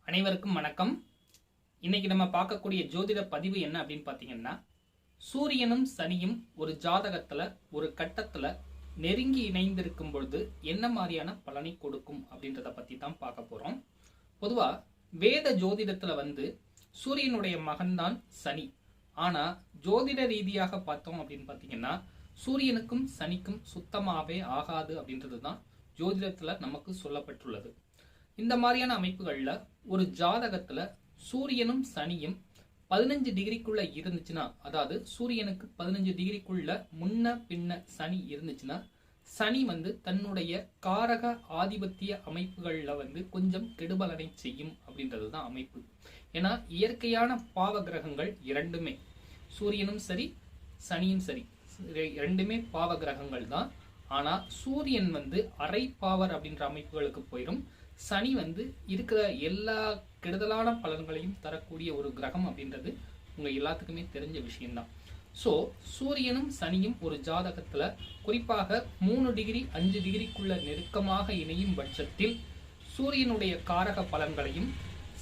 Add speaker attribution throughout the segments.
Speaker 1: அனைவருக்கும் வணக்கம். இன்னைக்கு நம்ம பார்க்கக்கூடிய ஜோதிட பதிவு என்ன அப்படின்னு பாத்தீங்கன்னா, சூரியனும் சனியும் ஒரு ஜாதகத்துல ஒரு கட்டத்துல நெருங்கி இணைந்திருக்கும் பொழுது என்ன மாதிரியான பலனை கொடுக்கும் அப்படின்றத பத்தி தான் பார்க்க போறோம். பொதுவா வேத ஜோதிடத்துல சூரியனுடைய மகன்தான் சனி. ஆனா ஜோதிட ரீதியாக பார்த்தோம் அப்படின்னு பாத்தீங்கன்னா, சூரியனுக்கும் சனிக்கும் சுத்தமாவே ஆகாது அப்படின்றதுதான் ஜோதிடத்துல நமக்கு சொல்லப்பட்டுள்ளது. இந்த மாதிரியான அமைப்புகள்ல ஒரு ஜாதகத்துல சூரியனும் சனியும் 15 டிகிரிக்குள்ள இருந்துச்சுன்னா, அதாவது சூரியனுக்கு 15 டிகிரிக்குள்ள முன்ன பின்ன சனி இருந்துச்சுன்னா, சனி தன்னுடைய காரக ஆதிபத்திய அமைப்புகள்ல கொஞ்சம் கெடுபலனை செய்யும் அப்படின்றதுதான் அமைப்பு. ஏன்னா இயற்கையான பாவ கிரகங்கள் இரண்டுமே, சூரியனும் சரி சனியும் சரி, இரண்டுமே பாவ கிரகங்கள் தான். ஆனா சூரியன் அரை பாவர் அப்படின்ற அமைப்புகளுக்கு போயிடும். சனி இருக்கிற எல்லா கெடுதலான பலன்களையும் தரக்கூடிய ஒரு கிரகம் அப்படின்றது உங்க எல்லாத்துக்குமே தெரிஞ்ச விஷயம்தான். சோ சூரியனும் சனியும் ஒரு ஜாதகத்துல குறிப்பாக 3 டிகிரி 5 டிகிரிக்குள்ள நெருக்கமாக இணையும் பட்சத்தில் சூரியனுடைய காரக பலன்களையும்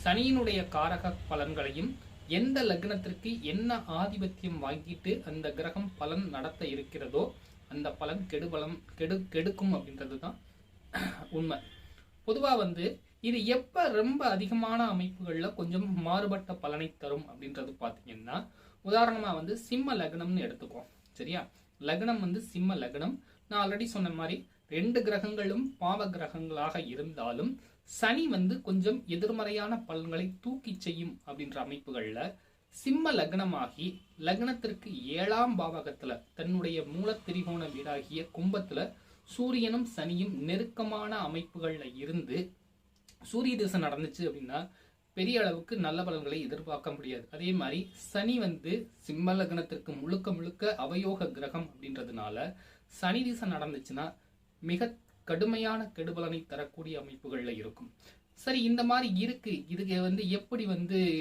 Speaker 1: சனியினுடைய காரக பலன்களையும் எந்த லக்னத்திற்கு என்ன ஆதிபத்தியம் வாங்கிட்டு அந்த கிரகம் பலன் நடத்த இருக்கிறதோ அந்த பலன் கெடுக்கும் அப்படின்றதுதான் உண்மை. பொதுவா இது எப்ப ரொம்ப அதிகமான அமைப்புகள்ல கொஞ்சம் மாறுபட்ட பலனை தரும் அப்படின்றது பாத்தீங்கன்னா, உதாரணமா சிம்ம லக்னம்னு எடுத்துக்கோம். சரியா? லக்னம் சிம்ம லக்னம். நான் ஆல்ரெடி சொன்ன மாதிரி 2 கிரகங்களும் பாவ கிரகங்களாக இருந்தாலும் சனி கொஞ்சம் எதிர்மறையான பலன்களை தூக்கி செய்யும் அப்படின்ற அமைப்புகள்ல சிம்ம லக்னமாகி லக்னத்திற்கு 7ஆம் பாவகத்துல தன்னுடைய மூல திரிகோண வீடாகிய கும்பத்துல சூரியனும் சனியும் நெருக்கமான அமைப்புகள்ல இருந்து சூரிய திசை நடந்துச்சு அப்படின்னா பெரிய அளவுக்கு நல்ல பலன்களை எதிர்பார்க்க முடியாது. அதே மாதிரி சனி சிம்ம லக்னத்திற்கு முழுக்க முழுக்க அவயோக கிரகம் அப்படின்றதுனால சனி திசை நடந்துச்சுன்னா மிக கடுமையான கெடுபலனை தரக்கூடிய அமைப்புகள்ல இருக்கும். சரி, இந்த மாதிரி இருக்கு. இதுக்கு எப்படி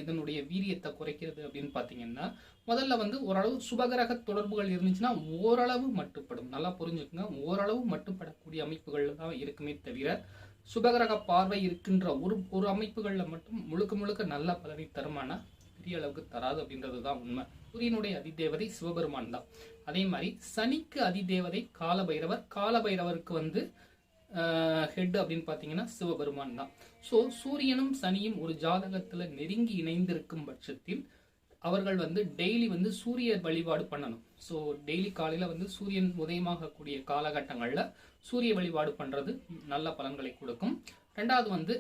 Speaker 1: இதனுடைய வீரியத்தை குறைக்கிறது அப்படின்னு பாத்தீங்கன்னா, முதல்ல ஓரளவு சுபகிரக தொடர்புகள் இருந்துச்சுன்னா ஓரளவு மட்டுப்படும். நல்லா புரிஞ்சுக்கோங்க, ஓரளவு மட்டுப்படக்கூடிய அமைப்புகள்ல தான் இருக்குமே தவிர சுபகிரக பார்வை இருக்கின்ற ஒரு அமைப்புகள்ல மட்டும் முழுக்க முழுக்க நல்ல பலனை தருமானா பெரிய அளவுக்கு தராது அப்படின்றதுதான் உண்மை. சூரியனுடைய அதிதேவதை சிவபெருமான் தான். அதே மாதிரி சனிக்கு அதிதேவதை காலபைரவர். காலபைரவருக்கு ஹெட் அப்படின்னு பாத்தீங்கன்னா சிவபெருமான் தான். சோ சூரியனும் சனியும் ஒரு ஜாதகத்துல நெருங்கி இணைந்திருக்கும் பட்சத்தில் அவர்கள் டெய்லி சூரிய வழிபாடு பண்ணணும். சோ டெய்லி காலையில சூரியன் உதயமாகக்கூடிய காலகட்டங்கள்ல சூரிய வழிபாடு பண்றது நல்ல பலன்களை கொடுக்கும். ரெண்டாவது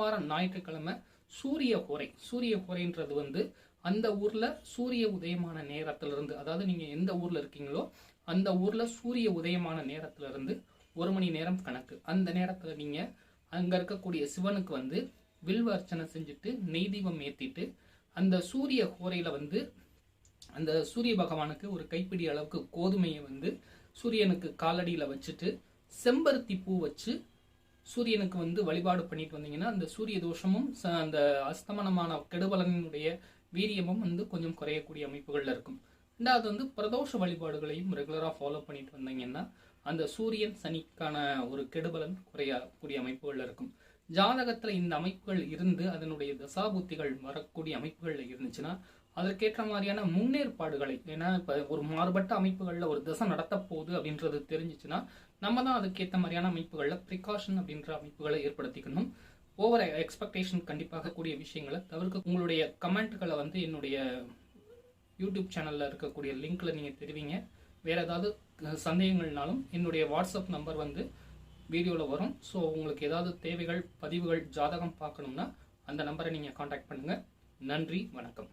Speaker 1: வாரம் ஞாயிற்றுக்கிழமை சூரிய ஹோரை. சூரிய ஹோரைன்றது அந்த ஊர்ல சூரிய உதயமான நேரத்திலிருந்து, அதாவது நீங்க எந்த ஊர்ல இருக்கீங்களோ அந்த ஊர்ல சூரிய உதயமான நேரத்துல இருந்து 1 மணி நேரம் கணக்கு. அந்த நேரத்துல நீங்க அங்க இருக்கக்கூடிய சிவனுக்கு வில்வ அர்ச்சனை செஞ்சுட்டு நெய் தீபம் ஏத்திட்டு அந்த சூரிய ஹோரையில அந்த சூரிய பகவானுக்கு ஒரு கைப்பிடி அளவுக்கு கோதுமையை சூரியனுக்கு காலடியில வச்சுட்டு செம்பருத்தி பூ வச்சு சூரியனுக்கு வழிபாடு பண்ணிட்டு வந்தீங்கன்னா அந்த சூரிய தோஷமும் அந்த அஸ்தமனமான கெடுபலனுடைய வீரியமும் கொஞ்சம் குறையக்கூடிய அமைப்புகள்ல இருக்கும். ரெண்டாவது பிரதோஷ வழிபாடுகளையும் ரெகுலரா ஃபாலோ பண்ணிட்டு வந்தீங்கன்னா அந்த சூரியன் சனிக்கான ஒரு கெடுபலன் குறையக்கூடிய அமைப்புகள்ல இருக்கும். ஜாதகத்துல இந்த அமைப்புகள் இருந்து அதனுடைய தசாபுத்திகள் வரக்கூடிய அமைப்புகள்ல இருந்துச்சுன்னா அதற்கேற்ற மாதிரியான முன்னேற்பாடுகளை, ஏன்னா இப்ப ஒரு மாறுபட்ட அமைப்புகள்ல ஒரு தசை நடத்த போகுது அப்படின்றது தெரிஞ்சிச்சுன்னா நம்ம தான் அதுக்கேற்ற மாதிரியான அமைப்புகள்ல ப்ரிகாஷன் அப்படின்ற அமைப்புகளை ஏற்படுத்திக்கணும். ஓவர் எக்ஸ்பெக்டேஷன் கண்டிப்பாக கூடிய விஷயங்களை தவிர்க்க உங்களுடைய கமெண்ட்களை என்னுடைய யூடியூப் சேனல்ல இருக்கக்கூடிய லிங்க்ல நீங்க தெரிவிங்க. வேற ஏதாவது சந்தேகங்கள்னாலும் என்னுடைய வாட்ஸ்அப் நம்பர் வீடியோல வரும். ஸோ உங்களுக்கு ஏதாவது தேவைகள் பதிவுகள் ஜாதகம் பார்க்கணும்னா அந்த நம்பரை நீங்க கான்டாக்ட் பண்ணுங்க. நன்றி, வணக்கம்.